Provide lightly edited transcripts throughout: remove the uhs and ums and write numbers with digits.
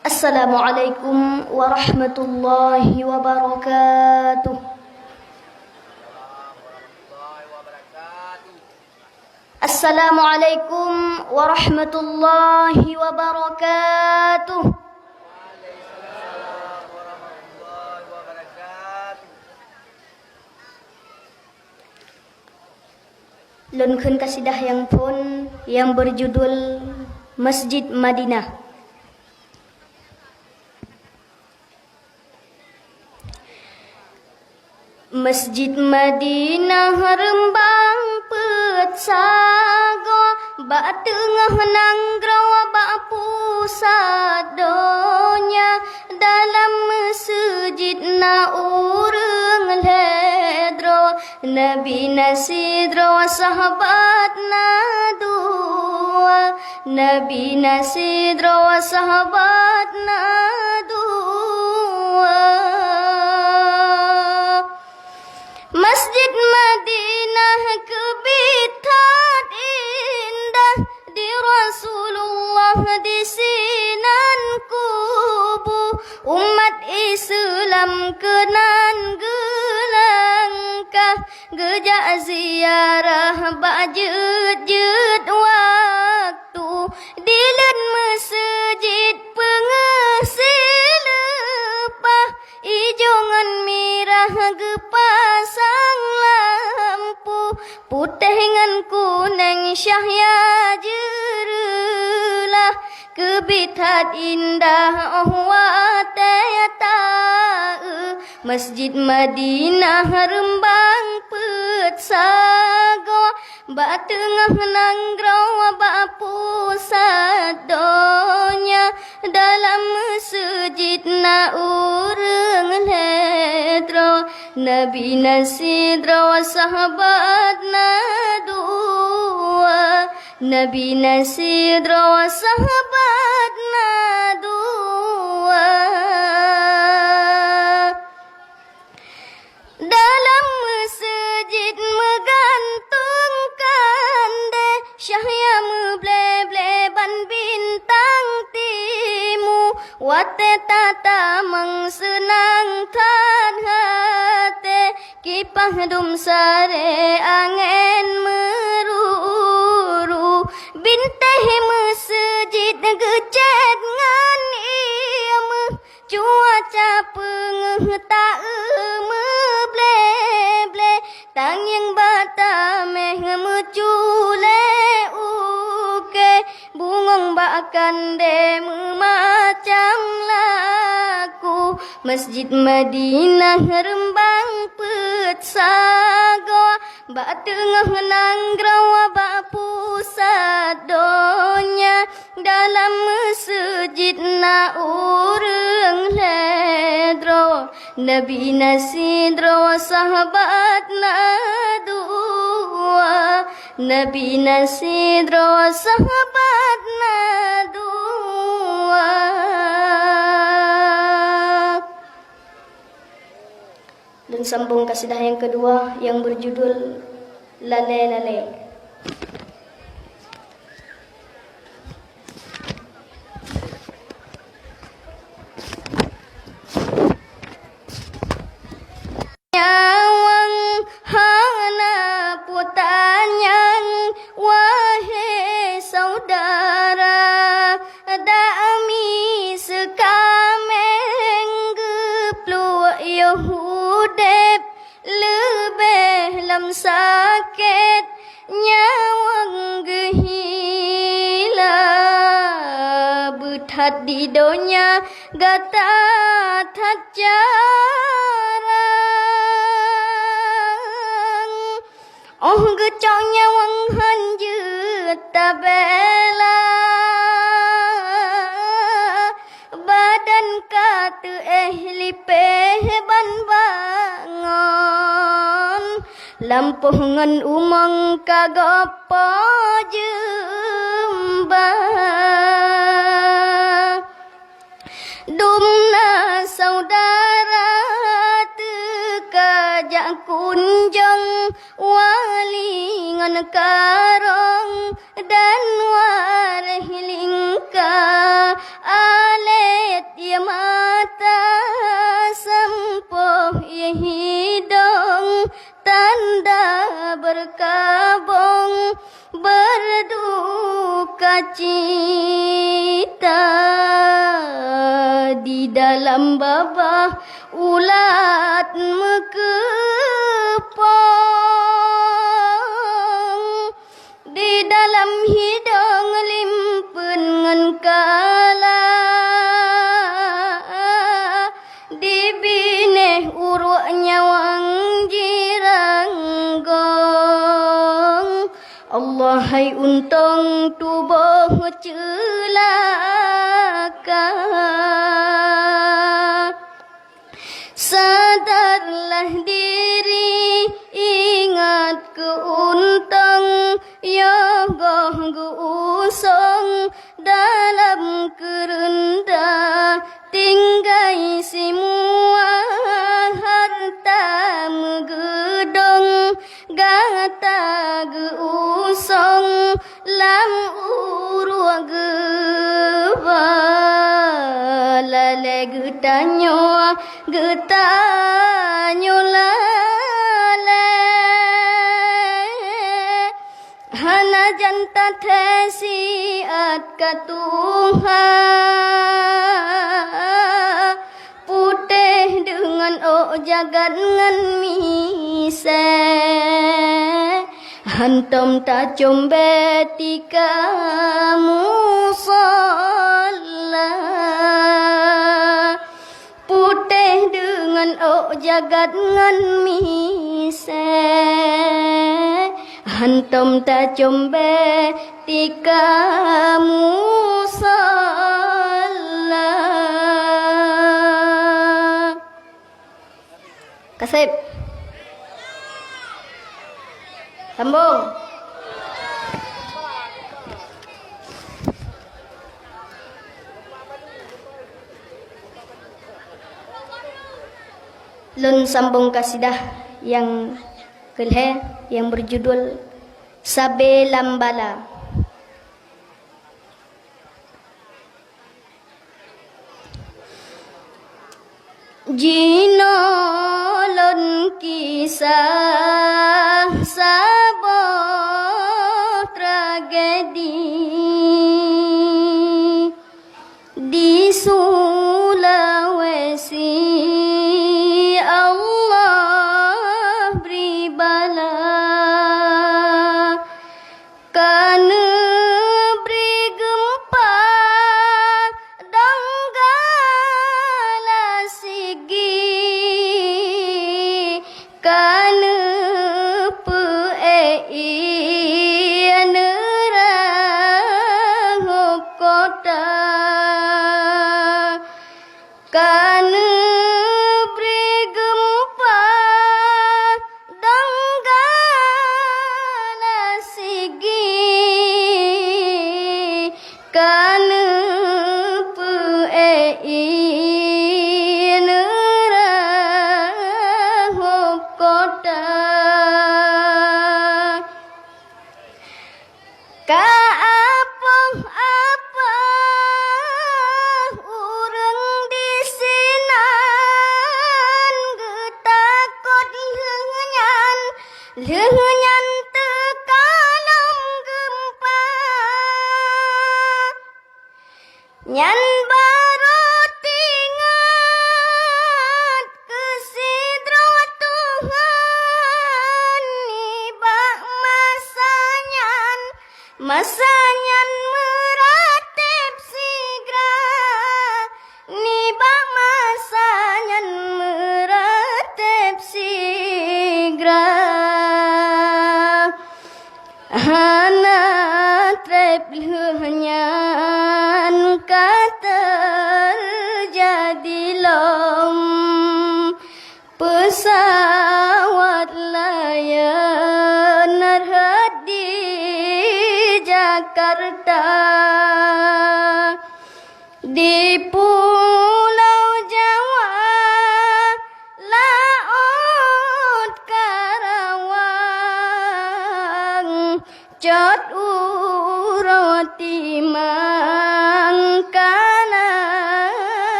Assalamualaikum warahmatullahi wabarakatuh. Assalamualaikum warahmatullahi wabarakatuh. Lun khun kasidah yang pun yang berjudul Masjid Madinah. Masjid Madinah rembang pet sago, bak tengah nanggrau bak pusat donya. Dalam masjid na urang ledro, Nabi nasidro sahabat na dua, Nabi nasidro sahabat na dua. Masjid Madinah kebitat indah, di Rasulullah di sinan kubu. Umat Islam kenan gelangkah, gejak ziarah bajut-jut waktu. Di len masjid pengesil lepah, ijongan mirah gepasang lampu. Putih ngan kuning syahya jerulah, kebitat indah watayata. Masjid Madinah rembang pet sago, bak tengah nanggrau bak pusat donya. Dalam masjid na urang ledro, Nabi nasidro sahabat na dua, Nabi nasidro sahabat na dua. Dalam masjid megantungkan deh syahya meble-ble ban bintang timu. Wate tata mengsenang tan hate, kipah dum sare angin meruru. Binteh masjid gecet ngan iam, cuaca pengeh tak meble-ble. Tang yang bata meh mencule uke, bungong bakan de memacam laku. Masjid Madinah rembang pet sago, bak tengah nanggrau bak pusat donya. Dalam masjid na urang ledro, Nabi nasidro sahabat na dua, Nabi nasidro sahabat na dua. Dan sambung kasidah yang kedua yang berjudul Lale Lale. Nyawang hana putanyang, wahai saudara, dami sekameng geplu Yahudep, lebih lam sakit nyawang gehila. Bethat di donya gata that jarang, oh gecong nyawang hanjut tabela. Badan kata lipeh ban bangon, lampuh ngan umang kagapa jemba. Dumna saudara tekajak kunjung, wali ngan karong dan wareh lingka ale dalam babah ulat mekepong, di dalam hidung limpen ngan kala, di bineh uruk nyawang jiranggong. Allah hai untung tubuh celaka, sadarlah diri ingat keuntung, ya goh usong dalam kerendah, tinggai semua harta megedong, gata geusong lam urua geba, lale getanyo lale, hana janta tesiat katuha, putih dengan jagat ngan mise, hantom ta combe tika musola, putih dengan jagat ngan mise, hantom ta combe tika musola. Kasih. Sambung. Lun sambung kasidah yang kelih yang berjudul Sabe Lambala. Jino lon kisah sabo tragedi di Sulawesi, Allah beri bala kana beri gempa donggala sigi, kana nerang kota, kana beri gempa donggala sigi, kana nerang kota. Apa urang di sinan getakot leunyan tekalom gempa, nyan baru tingat kesidro Tuhan, nibak masanyan meratip sigra, nibak masanyan meratip sigra, hana trep leunyan terjadi lom pesawat Lion Air di Jakarta, di Pulau Jawa laut Karawang, cot uroti mangkana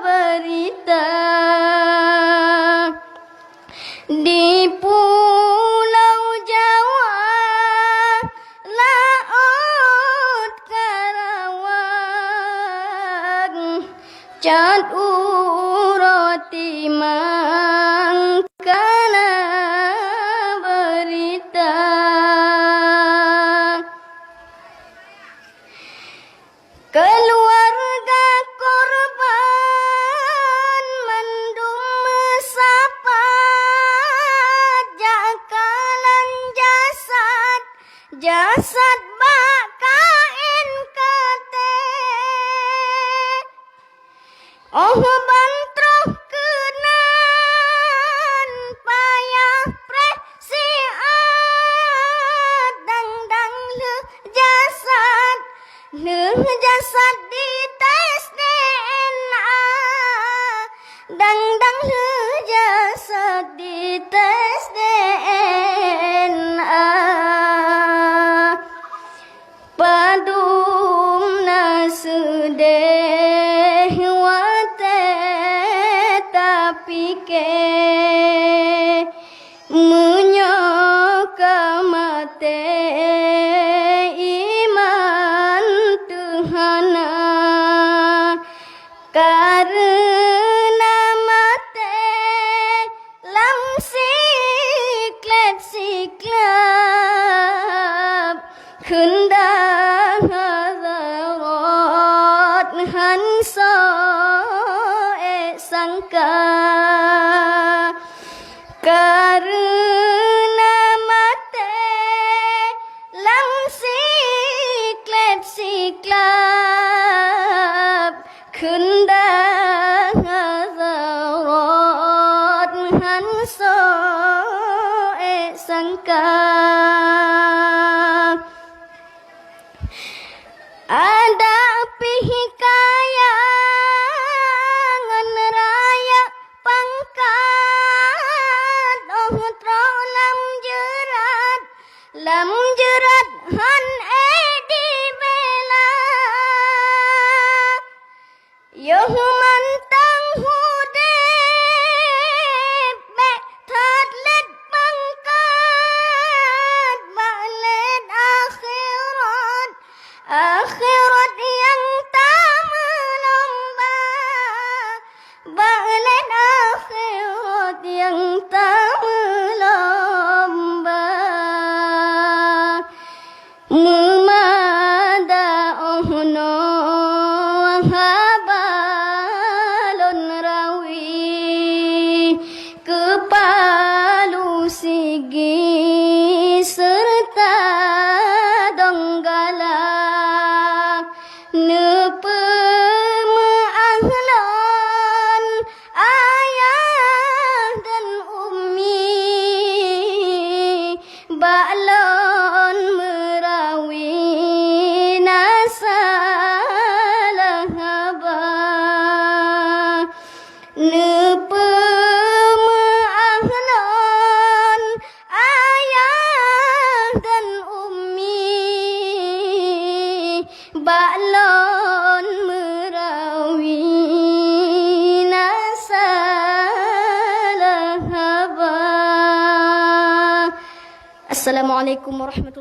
berita, di Pulau Jawa laut Karawang, Cad uroti mangkana berita keluarga korban mendung mesapa jakalan jasad bakain kate oh bantroh kenan payah presiat dang leh jasad di tes DNA dang leh jasad di tes DNA padum nasudeh wate tapi ke menyoka mate iman Tuhana karena mate lam siklap kendang hadarat hanso sangka karena mate lam siklap kendang hadarat hanso sangka ada pihikayangan raya pangkat oh tro lam jerat han di bela yoh mantang hudep be thadlet pangkat balet akhirat yang tak melomba balet akhirat yang tak melomba memada ohno habalon rawi kepalu sigi serta donggala nepemahlon ayah dan ummi balon merawi nasalah haba nepemahlon ayah dan ummi balon merawi nasalah haba. Assalamualaikum warahmatullahi